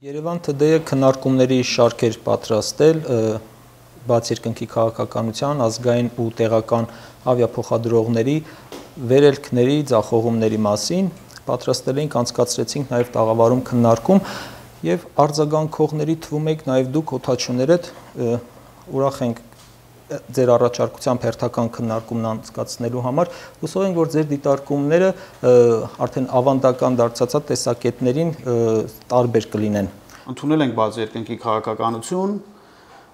Երևան ԹԴ-ը քննարկումների շարք էր պատրաստել բաց երկնքի քաղաքականության, ազգային ու տեղական ավիափոխադրողների վերելքների, ձախողումների մասին, պատրաստել էինք, անցկացրեցինք նաև տաղավարում քննարկում եւ արձագանքողների թվում եք նաև դուք օդաչուներդ ուրախ ենք ձեր առաջարկությամբ հերթական քննարկումն անցկացնելու համար, հուսով ենք, որ ձեր դիտարկումները արդեն ավանդական դարձած տեսակետներին տարբեր կլինեն։ Ընդունել ենք բաց երկնքի քաղաքականություն,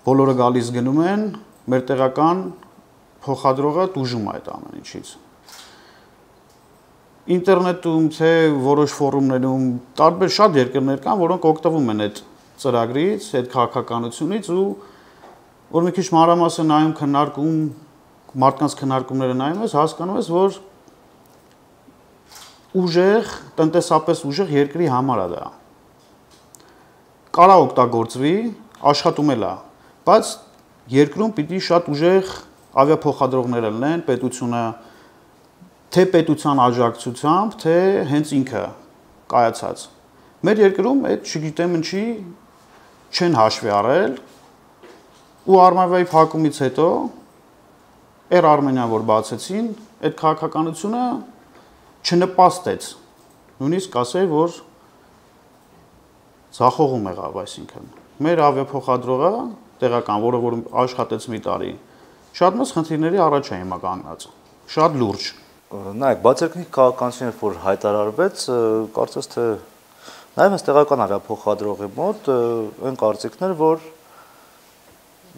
բոլորը գալիս գնում են, մեր տեղական փոխադրողը տուժում է այդ ամեն ինչից։ Ինտերնետում, թե որոշ ֆորումներում տարբեր շատ երկրներ կան, որոնք օգտվում են այդ ծրագրից, այդ քաղաքականությունից ու որ մի քիչ մանրամասն նայում քննարկում, մարդկանց քննարկումները նայում ես, հասկանում ես, որ ուժեղ, տնտեսապես ուժեղ երկրի համար է դա։ Կարա օգտագործվի, աշխատում էլ է, բայց երկրում պիտի շատ ուժեղ ավիափոխադրողներ լինեն, պետությունը թե պետության աջակցությամբ, թե հենց ինքը կայացած։ Մեր երկրում այդ չգիտեմ ինչի չեն հաշվի առել ու Արմավիայի փակումից հետո Air Armenia որ բացեցին, այդ քաղաքականությունը չնպաստեց։ Նույնիսկ ասեի, որ ձախողում եղավ, այսինքն մեր ավիափոխադրողը տեղական, որը որ աշխատեց մի տարի, շատ մեծ խնդիրների առաջ է հիմա կանգնած, շատ լուրջ։ Նայեք, բաց երկնքի քաղաքականությունը որ հայտարարվեց, կարծես թե նաև այս տեղական ավիափոխադրողի մոտ այն կարծիքներ, որ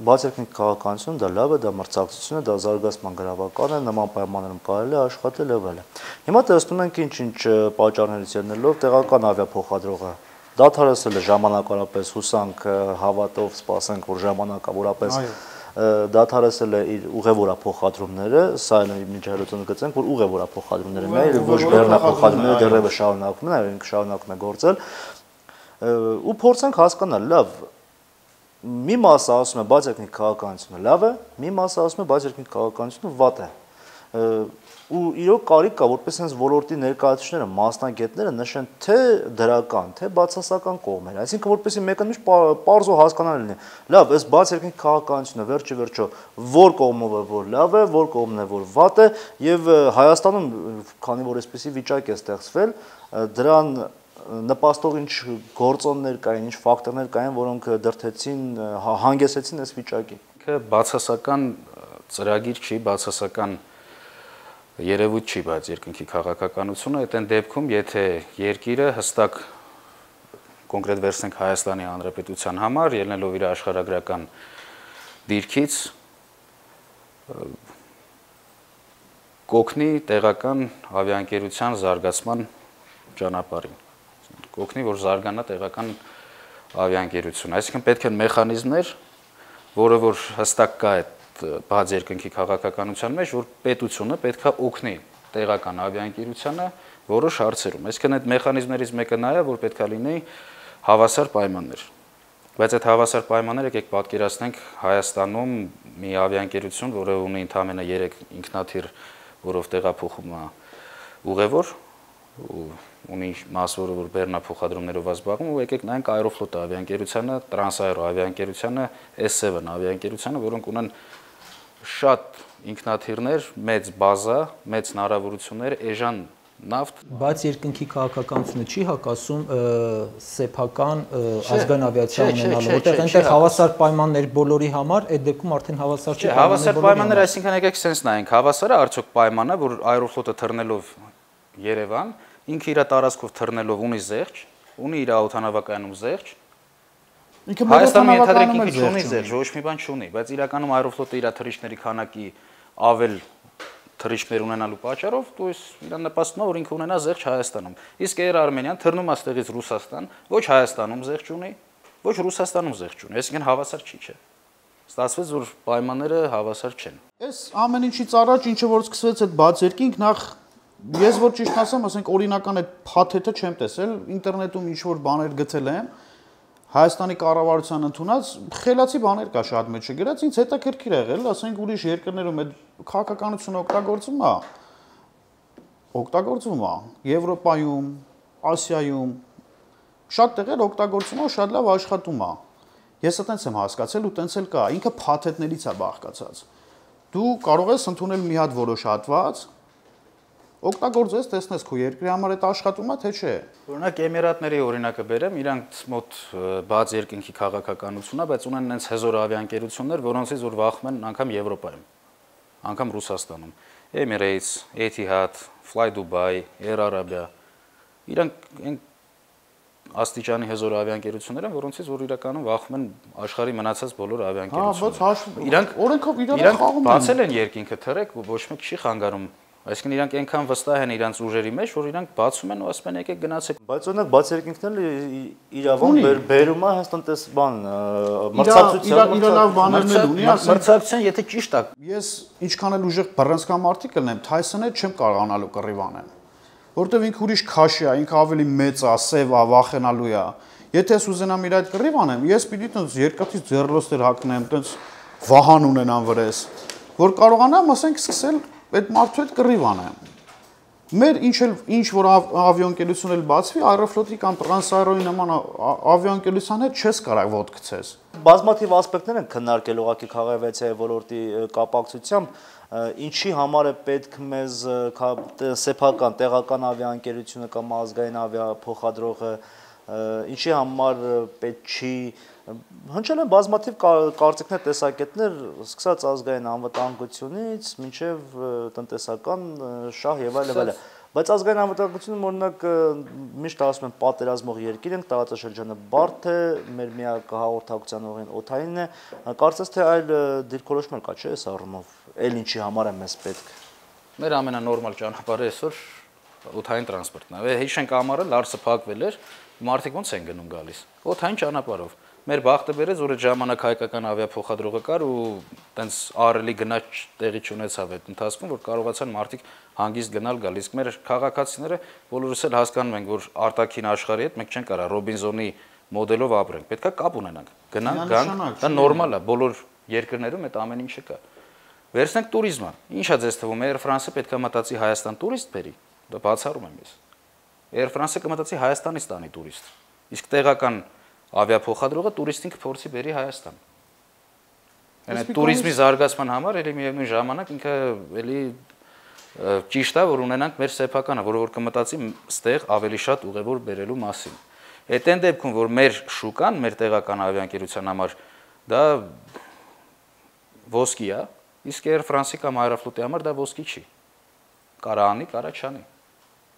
բաց երկնքի քաղաքականությունը դա լավ է, դա մրցակցություն է, դա զարգացման գրավական է, նման պայմաններում կարելի է աշխատել եւ այլն։ Հիմա տեսնում ենք ինչ-ինչ պատճառներից ելնելով տեղական ավիափոխադրողը դադարեցել է ժամանակավորապես հուսանք հավատով սպասենք, որ ժամանակավորապես դադարեցել է իր ուղևորափոխադրումները, սա էլ միջազգային գծենք, որ ուղևորափոխադրումներն է, ոչ բեռնափոխադրումները դեռևս շարունակվում են, այնք շարունակում է գործել, ու փորձենք հասկանալ, լավ, մի մասը ասում է բաց երկնքի քաղաքականությունը լավ է, մի մասը ասում է բաց երկնքի քաղաքականությունը վատ է, ու իրոք կարիք կա, որպես հենց ոլորտի ներկայացուցիչները, մասնագետները նշեն թե դրական, թե բացասական կողմերը, այսինքն որպեսզի մեկը միշտ պարզ ու հասկանալի լինի։ Լավ, այս բաց երկնքի քաղաքականությունը վերջի վերջո որ կողմով է որ լավ է, որ կողմն է որ վատ է, եւ Հայաստանում, քանի որ այսպեսի վիճակ է ստեղծվել, դրան նպաստող ինչ գործոններ կային, ինչ ֆակտորներ կային, որոնք դրդեցին, հանգեցրեցին այս վիճակի։ Բացասական ծրագիր չի, բացասական երևույթ չի բաց երկնքի քաղաքականությունը, այդ այն դեպքում, եթե երկիրը հստակ կոնկրետ վերցնենք Հայաստանի Հանրապետության համար, ելնելով իր աշխարհագրական դիրքից, կօգնի տեղական ավիաընկերության զարգացման ճանապարհին, կօգնի, որ զարգանա տեղական ավիաընկերությունը, այսինքն պետք են մեխանիզմներ, որը որ հստակ կա այդ բաց երկնքի քաղաքականության մեջ, որ պետությունը պետք է օգնի տեղական ավիաընկերությանը որոշ հարցերում։ Այսինքն այդ մեխանիզմներից մեկը նա է, որ պետք է լինի հավասար պայմաններ։ Բայց այդ հավասար պայմանները եկեք պատկերացնենք Հայաստանում մի ավիաընկերություն, որը ունի ընդամենը 3 ինքնաթիռ, որով տեղափոխում է ուղևոր, ունի մաս, որը որ բեռնափոխադրումներով զբաղվում, ու եկեք նայենք Aeroflot ավիաընկերությանը, Transaero ավիաընկերությանը, S7 ավիաընկերությանը, որոնք ունեն շատ ինքնաթիռներ, մեծ բազա, մեծ հնարավորություններ, էժան նավթ։ Բաց երկնքի քաղաքականությունը չի հակասում սեփական ազգային ավիացիա ունենալու, որտեղ այնտեղ հավասար պայմաններ բոլորի համար, այդ դեպքում արդեն հավասար չի պայմաններ։ Հավասար պայմաններ, այսինքն եկեք sense նայենք, հավասար է արդյոք պայմանը, որ Aeroflot-ը թռնելով Երևան, ինքը իր տարածքով թռնելով ունի զեղչ, ունի իր օդանավակայանում զեղչ։ Հայաստանում ենթադրենք ինքը չունի զեղչ, ոչ մի բան չունի, բայց իրականում Aeroflot-ը իր թռիչքների քանակի ավել թռիչքներ ունենալու պատճառով, то есть իրան նպաստում է, որ ինքը ունենա զեղչ Հայաստանում։ Իսկ Air Armenian թռնում է ստեղից Ռուսաստան, ոչ Հայաստանում զեղչ ունի, ոչ Ռուսաստանում զեղչ ունի, այսինքն հավասար չի, չէ։ Ստացվեց, որ պայմանները հավասար չեն։ Այս ամեն ինչից առաջ, ինչը որ սկսվեց այդ բաց երկինք, նախ ես որ ճիշտ ասեմ, ասենք օրինական այդ փաթեթը չեմ տեսել, ինտերնետում ինչ որ բաներ գտել եմ, Հայաստանի կառավարության ընդունած խելացի բաներ կա շատ մեջը գրած, ինձ հետաքրքիր է եղել, ասենք ուրիշ երկրներում այդ քաղաքականությունը օգտագործվում է, Եվրոպայում, Ասիայում, շատ տեղեր օգտագործում է, շատ լավ աշխատում է։ Ես այտենց եմ հասկացել ու տենց էլ կա, ինքը փաթեթներից է բաղկացած։ Դու կարող ես ընդունել մի հատ որոշ հատված, օգտագործես, տեսնես քո երկրի համար այդ աշխատում է, թե չէ։ Օրինակ Էմիրատների օրինակը բերեմ, իրանք մոտ բաց երկինքի քաղաքականությունն է, բայց ունեն այնց հզոր ավիաընկերություններ, որոնցից որ վախում են անգամ Եվրոպայում, անգամ Ռուսաստանում։ Emirates, Etihad, Fly Dubai, Air Arabia։ Իրանք աստիճանի հզոր ավիաընկերություններ են, որոնցից որ իրականում վախում են աշխարհի մնացած բոլոր ավիաընկերությունները։ Իրանք օրենքով իրար խաղում են։ Բացել են երկինքը թրեք, ոչ մեկ չի խանգարում։ Այսինքն իրանք այնքան վստահ են իրանց ուժերի մեջ, որ իրանք բացում են ու ասում են եկեք գնացեք։ Բայց օրինակ բաց երկինքն էլ իրավամբ բերում է հենց տնտես բան, մրցակցության իր լավ բաներն ունի, մրցակցության, եթե ճիշտ է։ Ես ինչքան էլ ուժեղ բռնցքամ արտիկլն եմ, Թայսոնը չեմ կարողանալու կռիվ անեմ։ Որտեվ ինքը ուրիշ քաշի է, ինքը ավելի մեծ է, սև է, վախենալու է։ Եթե ես ուզենամ իր այդ կռիվ անեմ, ես պիտի տենց երկաթից ձեռլոստեր հագնեմ, տենց վահան ունենամ վրես, որ կարողանամ, ասենք, սկսել այդ մարդու հետ կռիվ անեմ։ Մեր ինչ որ ավիաընկերություն էլ բացվի, Aeroflot-ի կամ Transaero-ի նման ավիաընկերության հետ չես կարող ոտք գցես։ Բազմաթիվ ասպեկտներ են քննարկել ուղղակի քաղաքավիացիայի ոլորտի կապակցությամբ, ինչի համար է պետք մեզ սեփական տեղական ավիաընկերությունը կամ ազգային ավիափոխադրողը, ինչի համար պետք չի հնչել են բազմաթիվ կարծիքներ, տեսակետներ, սկսած ազգային անվտանգությունից մինչև տնտեսական շահ եւ այլն։ Բայց ազգային անվտանգությունը օրինակ միշտ ասում են պատերազմող երկիր ենք, տարածաշրջանը բարդ է, մեր միակ հաղորդակցության ուղին օդայինն է, կարծես թե այլ դիրքորոշում կա, չէ՞, այս առումով, այլ ինչի համար է մեզ պետք։ Մեր ամենանորմալ ճանապարհը այսօր օդային տրանսպորտն է։ Հիշենք ամառը Լարսը փակվել էր, մարդիկ ոնց են գնում գալիս։ Օդային ճանապարհով։ Մեր բախտը բերեց, որ այդ ժամանակ հայկական ավիափոխադրողը կար ու տենց ահռելի գնաճ տեղի չունեցավ այդ ընթացքում, որ կարողացան մարդիկ հանգիստ գնալ գալ։ Իսկ մեր քաղաքացիները բոլորս էլ հասկանում ենք, որ արտաքին աշխարհի հետ մենք չենք կարող Ռոբինզոնի մոդելով ապրենք։ Պետքա կապ ունենանք։ Գնանք, գանք, դա նորմալ է, բոլոր երկրներում այդ ամեն ինչը կա։ Վերցնենք տուրիզմը։ Ինչա ձեզ թվում է Air France-ը պետքա մտածի Հայաստան տուրիստ բերի։ Դա բացառում եմ ես։ Air France-ը կմտածի Հայաստանից տանի տուրիստ։ Իսկ տեղական ավիափոխադրողը տուրիստին կփորձի բերի Հայաստան։ Այդ տուրիզմի զարգացման համար էլի միևնույն ժամանակ ինքը էլի ճիշտ է, որ ունենանք մեր սեփականը, որը որ կմտածի ստեղ ավելի շատ ուղևոր բերելու մասին։ Այդ այն դեպքում, որ մեր շուկան, մեր տեղական ավիաընկերության համար դա ոսկի է, իսկ Air France-ի կամ Aeroflot-ի համար դա ոսկի չի։ Կարա անի, կարա չանի։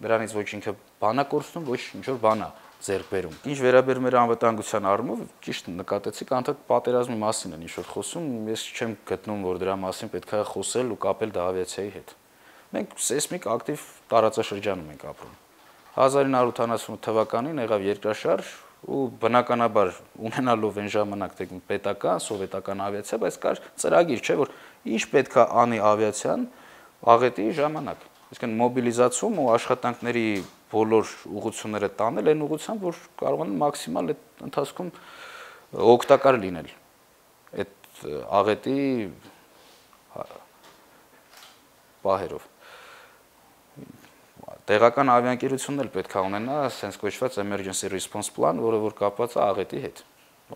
Դրանից ոչ ինքը բանա կորցնում, ոչ ինչ որ բանա ձեռք բերում։ Ինչ վերաբերում էր անվտանգության առումով, ճիշտ նկատեցիք, անդադ պատերազմի մասին են ինչ որ խոսում, ես չեմ գտնում, որ դրա մասին պետք է խոսել ու կապել դա ավիացիայի հետ։ Մենք սեյսմիկ ակտիվ տարածաշրջանում ենք ապրում։ 1978 թվականին եղավ երկրաշարժ ու բնականաբար ունենալով այն ժամանակ թե պետական, սովետական ավիացիա, բայց կար ծրագիր, չէ, որ ինչ պետք է անի ավիացիան աղետի ժամանակ։ Այսինքն մոբիլիզացում ու աշխատանքների բոլոր ուղղությունները տանել այն ուղղությամբ, որ կարողանան մաքսիմալ այդ ընթացքում օգտակար լինել այդ աղետի պահերով։ Տեղական ավիաընկերությունն էլ պետք է ունենա sense կոչված emergency response plan, որը որ կապված է աղետի հետ։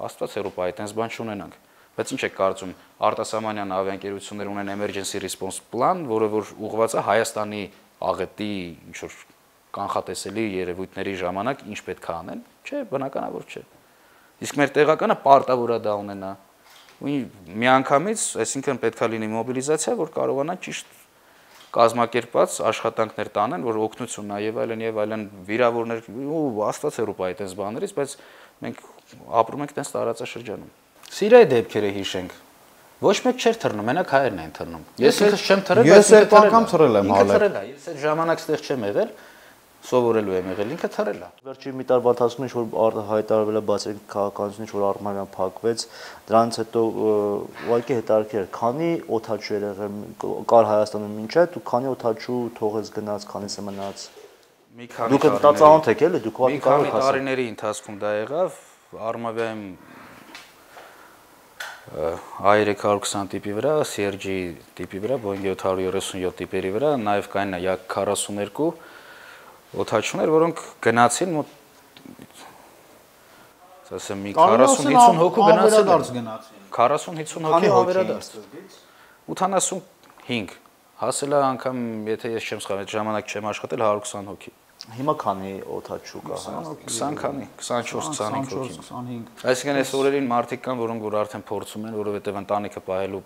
Աստված Եվրոպայի այդպես բան չունենանք։ Բայց ինչ է կարծում, արտասահմանյան ավիաընկերություններ ունեն emergency response plan, որը որ ուղղված է Հայաստանի աղետի ինչ որ կանխատեսելի երևույթների ժամանակ ինչ պետք է անեն, չէ, բնականաբար չէ։ Իսկ մեր տեղականը պարտավոր է դա ունենա։ Ու միանգամից, այսինքն պետք է լինի մոբիլիզացիա, որ կարողանա ճիշտ կազմակերպած աշխատանքներ տանեն, որ օգնություն եւ այլն վիրավորներ ու Աստված Եվրոպայի այդպես բաներից, բայց մենք ապրում ենք այդպես տարածաշրջանում։ Սիրիայի դեպքերը հիշենք։ Ոչ մեկ չէր թռնում, մենակ հայերն են թռնում։ Ես ինքս չեմ թռել, բայց ես այդ անգամ թռել եմ հալը։ Ես այդ ժամանակ ստեղ չեմ եղել, սովորելու եմ եղել, ինքը թռել է։ Վերջին մի տարվա ընթացքում ինչ-որ հայտարարվել է բացել քաղաքականություն, ինչ-որ արմավյան փակվեց, դրանից հետո ուղղակի հետաքրքիր էր, քանի օդաչու էր եղել, կար Հայաստանում մինչ այդ, ու քանի օդաչու թողեց գնաց, քանիսը մնաց։ Դուք տածանոթ եք էլի, դուք ուղղակի կարող եք ասել։ Մի քանի տարիների ընթացքում դա եղավ, արմավյայում A320 տիպի վրա, CRJ տիպի վրա, Boeing 737 տիպերի վրա, նաև կային Yak 42 օդաչուներ, որոնք գնացին մոտ ասեմ մի 40-50 հոգու գնացել են։ 40-50 հոգի հավերադարձ։ 85 հասել է անգամ, եթե ես չեմ սխալվում, այդ ժամանակ չեմ աշխատել 120 հոգի։ Հիմա քանի օթաչու կա Հայաստանում։ 20 քանի, 24-25 հոգի։ Այսինքն այս օրերին մարդիկ կան, որոնք որ արդեն փորձում են, որովհետև ընտանիքը պահելու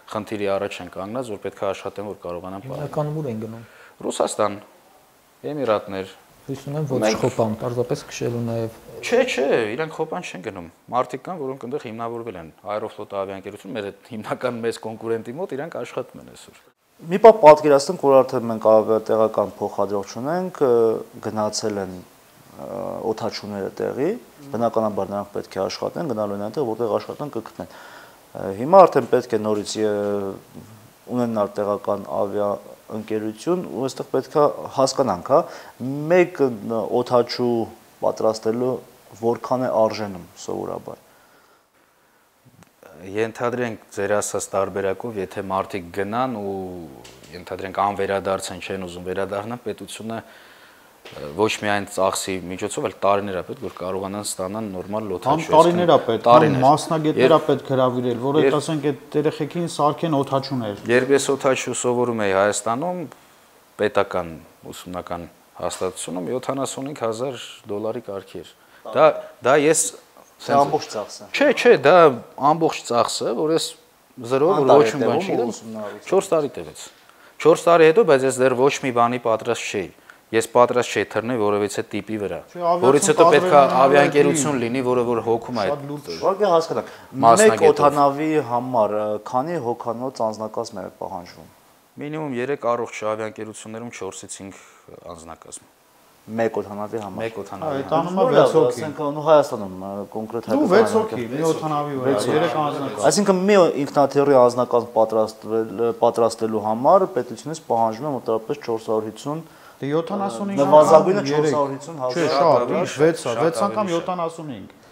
խնդիրի առաջ են կանգնած, որ պետք է աշխատեն, որ կարողանան պահել։ Հիմնականում ուր են գնում։ Ռուսաստան, Էմիրատներ։ Հույս ունեմ ոչ խոպան, պարզապես քշելու նաև։ Չէ, իրանք խոպան չեն գնում։ Մարդիկ կան, որոնք այնտեղ հիմնավորվել են։ Aeroflot ավիաընկերություն, մեր այդ հիմնական մեծ կոնկուրենտի մոտ իրանք աշխատում են այսօր։ Մի բան պատկերացնենք, որ արդեն մենք ավիատեղական փոխադրող ունենք, գնացել են օթաչուները տեղի, բնականաբար նրանք պետք է աշխատեն, գնալու են այնտեղ, որտեղ աշխատան կգտնեն։ Հիմա արդեն պետք է նորից ունենալ տեղական ավիաընկերություն, ու այստեղ պետք է հասկանանք, հա, մեկ օթաչու պատրաստելու որքան է արժենում սովորաբար։ Ենթադրենք ձեր ասած տարբերակով, եթե մարդիկ գնան ու ենթադրենք անվերադարձ չեն ուզում վերադառնալ, պետությունը ոչ միայն ծախսի միջոցով, այլ տարիներ է պետք, որ կարողանան ստանան նորմալ օթաչու։ Տարիներ է պետք, մասնագետներ է պետք հրավիրել, որ այդ ասենք այդ երեխեքին սարքեն օթաչուներ։ Երբ ես օթաչու սովորում էի Հայաստանում, պետական ուսումնական հաստատությունում $75,000 կարգի էր։ Դա ես ամբողջ ծախսը։ Չէ, դա ամբողջ ծախսը, որ ես զրով ոչ մի բան չգիտեմ, 4 տարի տևեց։ 4 տարի հետո, բայց ես դեռ ոչ մի բանի պատրաստ չէի։ Ես պատրաստ չէի թռնել որևիցե տիպի վրա, որից հետո պետք է ավիաընկերություն լինի, որը որ հոգում է այդ։ Որքան հասկանանք, մեկ օթանավի համար քանի հոգանոց անձնակազմ է պահանջվում։ Մինիմում 3 առողջ ավիաընկերություններում 4-ից 5 անձնակազմ։ Մեկ օթանավի համար։ Մեկ օթանավի։ Այդ անունը 6 հոգի։ Ասենք ու Հայաստանում կոնկրետ Դու 6 հոգի, մի օթանավի վրա, 3 անձնակազմ։ Այսինքն մի ինքնաթիռի անձնակազմ պատրաստելու համար պետությունից պահանջվում է մոտավորապես 450 75 նվազագույնը 450 Չէ, շատ, 6 անգամ 75։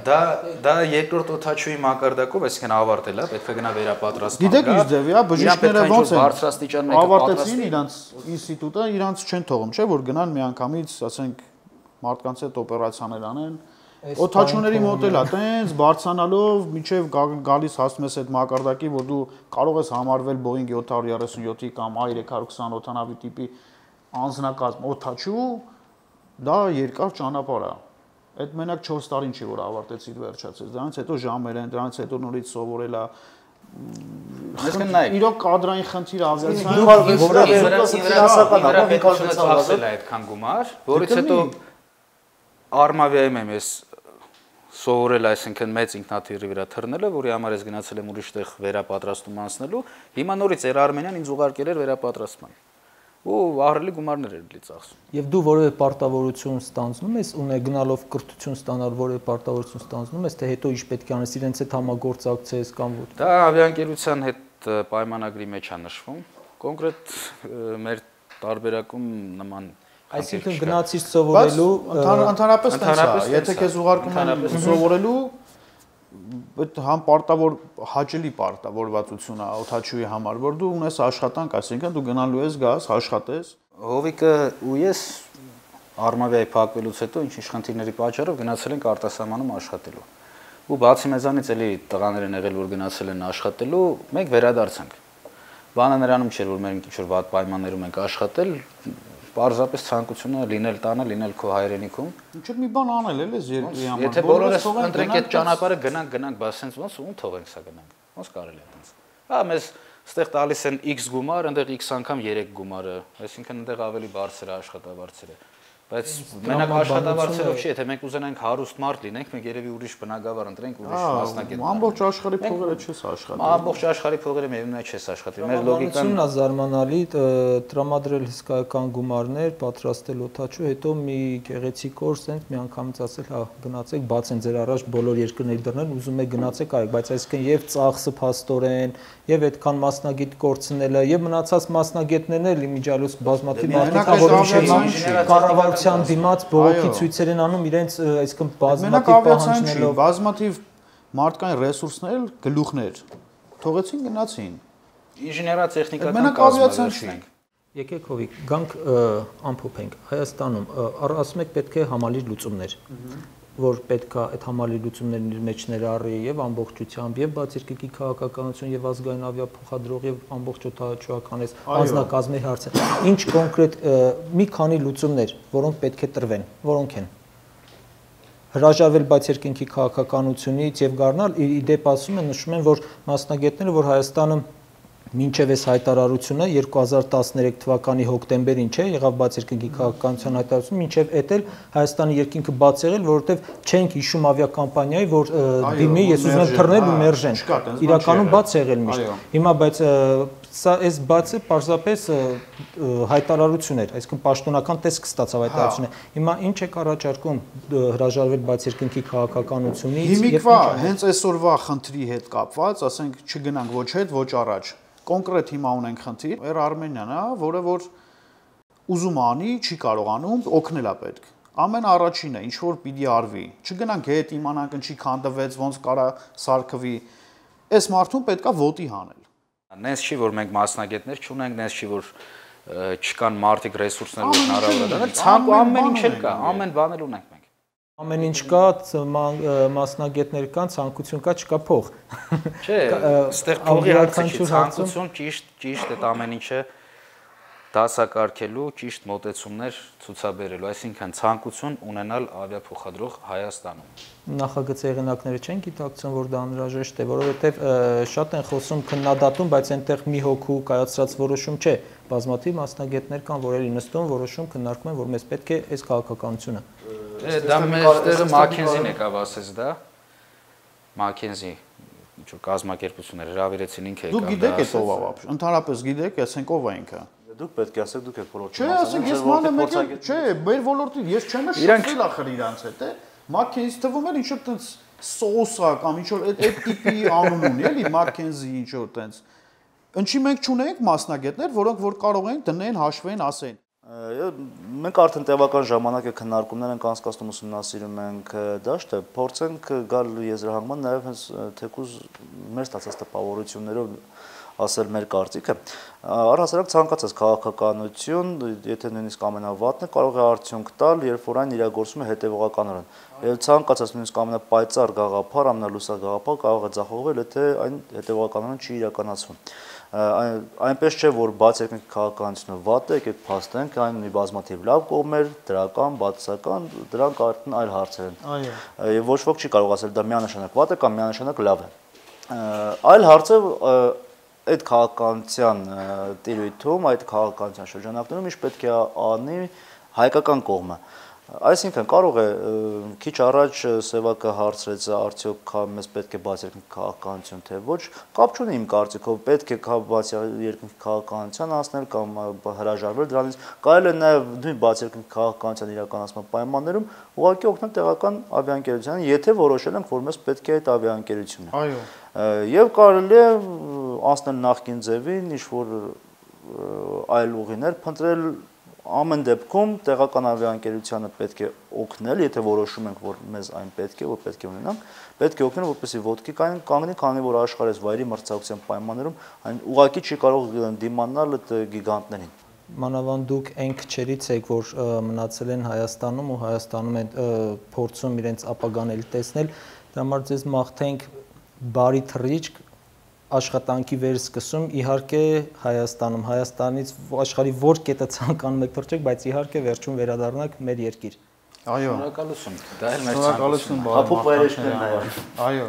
Դա երկրորդ օթաչուի մակարդակով, այսինքն ավարտել է, պետք է գնա վերապատրաստման։ Գիտեք ինչ ձև է, բժիշկները ոնց են բարձրաստիճան մեկը ավարտեցին իրանց ինստիտուտը, իրանց չեն թողում, չէ, որ գնան միանգամից, ասենք, մարդկանց հետ օպերացիաներ անեն։ Օթաչուների մոդելա, տենց բարձրանալով միջև գալիս հասնում ես այդ մակարդակի, որ դու կարող ես համարվել Boeing 737-ի կամ A320 օթանավի տիպի անձնակազմ օթաչու, դա երկար ճանապարհ է։ Այդ մենակ 4 տարին չի որ ավարտեցիր վերջացեց, դրանից հետո ժամեր են, դրանից հետո նորից սովորել է։ Այսինքն նայեք, իրոք կադրային խնդիր ավիացիան ծախսել է այդքան գումար, որից հետո Արմավիայում եմ ես սովորել, այսինքն մեծ ինքնաթիռի վրա թռնելը, որի համար ես գնացել եմ ուրիշ տեղ վերապատրաստում անցնելու, հիմա նորից Air Armenian ինձ ուղարկել էր վերապատրաստման։ Ու ահռելի գումարներ էր լի ծախսում։ Եվ դու որևէ պարտավորություն ստանձնում ես, գնալով կրթություն ստանալ որևէ պարտավորություն ստանձնում ես, թե հետո ինչ պետք է անես, իրենց հետ համագործակցես կամ ոչ։ Դա ավիաընկերության հետ պայմանագրի մեջ է նշվում։ Կոնկրետ մեր տարբերակում նման Այսինքն գնացիր սովորելու, ընդհանրապես տենց է, եթե քեզ ուղարկում են սովորելու, այդ համ պարտավոր հաճելի պարտավորվածություն է օթաչուի համար, որ դու ունես աշխատանք, այսինքն դու գնալու ես գաս, աշխատես։ Հովիկը ու ես Արմավիայի փակվելուց հետո ինչ-ինչ խնդիրների պատճառով գնացել ենք արտասահմանում աշխատելու։ Ու բացի մեզանից էլի տղաներ են եղել, որ գնացել են աշխատելու, մենք վերադարձանք։ Բանը նրանում չէր, որ մենք ինչ-որ վատ պայմաններում ենք աշխատել, պարզապես ցանկությունը լինել տանը, լինել քո հայրենիքում։ Ինչ-որ մի բան անել էլ ես երկրի համար։ Եթե բոլորս ընտրենք այդ ճանապարհը գնանք, բաց sense ոնց ու թողենք սա գնանք։ Ոնց կարելի է այդպես։ Հա, մեզ ստեղ տալիս են X գումար, այնտեղ X անգամ 3 գումարը, այսինքն այնտեղ ավելի բարձր է աշխատավարձերը։ Բայց մենակ աշխատավարձերով չի, եթե մենք ուզենանք հարուստ մարդ լինենք, մենք երևի ուրիշ բնակավար ընտրենք, ուրիշ մասնագետ։ Ամբողջ աշխարհի փողերը չես աշխատի։ Ամբողջ աշխարհի փողերը միևնույն է չես աշխատի։ Մեր լոգիկան է զարմանալի, տրամադրել հսկայական գումարներ, պատրաստել օթաչու, հետո մի գեղեցիկ օր սենց միանգամից ասել, հա, գնացեք, բաց են ձեր առաջ բոլոր երկրների դռներն, ուզում եք գնացեք, այ, բայց այսինքն եւ ծախսը փաստորեն, եւ այդքան մասնագետ կորցնելը, եւ մնացած մասնագետներն էլ իմիջիալոց բազմաթիվ մարդիկ, որ կառավարության դիմաց բողոքի ցույցեր են անում իրենց, այսինքն բազմաթիվ պահանջներով, բազմաթիվ մարդկային ռեսուրսներ, գլուխներ թողեցին գնացին։ Ինժեներատեխնիկական կազմը։ Եկեք Հովիկ, գանք ամփոփենք։ Հայաստանում ասում եք պետք է համալիր լուծումներ, որ պետք է այդ համալիր լուծումներն իր մեջ ներառի եւ ամբողջությամբ եւ բացիրկիկի քաղաքականություն եւ ազգային ավիափոխադրող եւ ամբողջ օդաչուական անձնակազմի հարցը։ Ինչ կոնկրետ մի քանի լուծումներ, որոնք պետք է տրվեն, որոնք են։ Հրաժարվել բաց երկինքի քաղաքականությունից եւ գառնալ ի դեպ ասում են նշում են, որ մասնագետները, որ Հայաստանը մինչև այս հայտարարությունը 2013 թվականի հոկտեմբերին եղավ բաց երկինքի քաղաքականության հայտարարությունը, մինչև էդ էլ Հայաստանի երկինքը բաց եղել, որովհետև չենք հիշում ավիակամպանիայի, որ դիմի ես ուզում եմ թռնել ու մերժեն։ Իրականում բաց եղել միշտ։ Հիմա բայց սա այս բացը պարզապես հայտարարություն էր, այսինքն պաշտոնական տեսք ստացավ հայտարարությունը։ Հիմա ինչ եք առաջարկում հրաժարվել բաց երկինքի քաղաքականությունից։ Հիմիկվա հենց այսօրվա խնդրի հետ կապված, ասենք չգնանք ոչ հետ, ոչ առաջ։ Կոնկրետ հիմա ունենք խնդիր, Air Armenian-ը, որը որ ուզում անի, չի կարողանում, օգնել է պետք։ Ամեն առաջինը, ինչ որ պիտի արվի, չգնանք հետ իմանանք ինչի քանդվեց, ոնց կարա սարքվի, այս մարդուն պետքա ոտի հանել։ Նենց չի, որ մենք մասնագետներ չունենք, նենց չի, որ չկան մարդիկ ռեսուրսներ, որ հնարավոր է դնել, ցանկ ամեն ինչ էլ կա, ամեն բան էլ ունենք մենք։ Ամեն ինչ կա, մասնագետներ կան, ցանկություն կա, չկա փող։ Չէ, այստեղ փողի հարցը չի, ցանկություն ճիշտ այդ ամեն ինչը դասակարգելու, ճիշտ մոտեցումներ ցուցաբերելու, այսինքն ցանկություն ունենալ ավիափոխադրող Հայաստանում։ Նախագծի հեղինակները չեն գիտակցում, որ դա անհրաժեշտ է, որովհետև շատ են խոսում քննադատում, բայց այնտեղ մի հոգու կայացրած որոշում չէ։ Բազմաթիվ մասնագետներ կան, որերի նստում որոշում քննարկում են, որ մեզ պետք է այս քաղաքականությունը։ Դա մեր տեղը Մաքենզին եկավ ասեց դա։ Մաքենզի ինչ որ կազմակերպություններ հրավիրեցին ինքը եկավ։ Դուք գիտեք այդ ով է, ընդհանրապես գիտեք, ասենք ով է ինքը։ Դուք պետք է ասեք, դուք եք ոլորտի։ Չէ, ասենք ես մանը մեկ, չէ, մեր ոլորտի ես չեմ շփվել ախր իրանց հետ, է։ Մաքենզի թվում էր ինչ որ տենց սոսա կամ ինչ որ այդ տիպի անուն ունի, էլի Մաքենզի ինչ որ տենց։ Ինչի մենք չունենք մասնագետներ, որոնք որ կարող են դնեն, հաշվեն, ասեն։ Մենք արդեն տևական ժամանակ է քննարկումներ ենք անցկացնում, ուսումնասիրում ենք դաշտը, փորձենք գալ եզրահանգման նաև հենց թեկուզ մեր ստացած տպավորություններով ասել մեր կարծիքը։ Առհասարակ ցանկացած քաղաքականություն, եթե նույնիսկ ամենավատն է, կարող է արդյունք տալ, երբ որ այն իրագործվում է հետևողականորեն։ Եվ ցանկացած նույնիսկ ամենապայծառ գաղափար, ամենալուսա գաղափար կարող է ձախողվել, եթե այն հետևողականորեն չի իրականացվում։ Այնպես չէ, որ բաց երկինքի քաղաքականությունը վատ է, եկեք փաստենք, այն ունի բազմաթիվ լավ կողմեր, դրական, բացասական, դրանք արդեն այլ հարցեր են։ Այո։ Եվ ոչ ոք չի կարող ասել դա միանշանակ վատ է կամ միանշանակ լավ է։ Այլ հարցը այդ քաղաքականության տիրույթում, այդ քաղաքականության շրջանակներում ինչ պետք է անի հայկական կողմը։ Այսինքն կարող է քիչ առաջ Սևակը հարցրեց արդյոք մեզ պետք է բաց երկինքի քաղաքականություն թե ոչ, կապ չունի իմ կարծիքով, պետք է բաց երկինքի քաղաքականության անցնել կամ հրաժարվել դրանից, կարելի է նաև նույն բաց երկինքի քաղաքականության իրականացման պայմաններում ուղղակի օգնել տեղական ավիաընկերությանը, եթե որոշել ենք, որ մեզ պետք է այդ ավիաընկերությունը։ Այո։ Եվ կարելի է անցնել նախկին ձևին, ինչ որ այլ ուղիներ փնտրել, ամեն դեպքում տեղական ավիաընկերությանը պետք է օգնել, եթե որոշում ենք, որ մեզ այն պետք է, որ պետք է ունենանք, պետք է օգնել, որպեսզի ոտքի կանգնի, քանի որ աշխարհի վայրի մրցակցության պայմաններում այն ուղղակի չի կարող դիմանալ այդ գիգանտներին։ Մանավանդ դուք այն քչերից եք, որ մնացել են Հայաստանում ու Հայաստանում են փորձում իրենց ապագան էլ տեսնել, դրա համար ձեզ մաղթենք բարի թռիչք, աշխատանքի վերսկսում, իհարկե Հայաստանում, Հայաստանից աշխարհի որ կետը ցանկանում եք թռչեք, բայց իհարկե վերջում վերադառնաք մեր երկիր։ Այո։ Շնորհակալություն։ Դա էլ մեր ցանկություն։ Հապու պայրեջքներն այո։ Այո։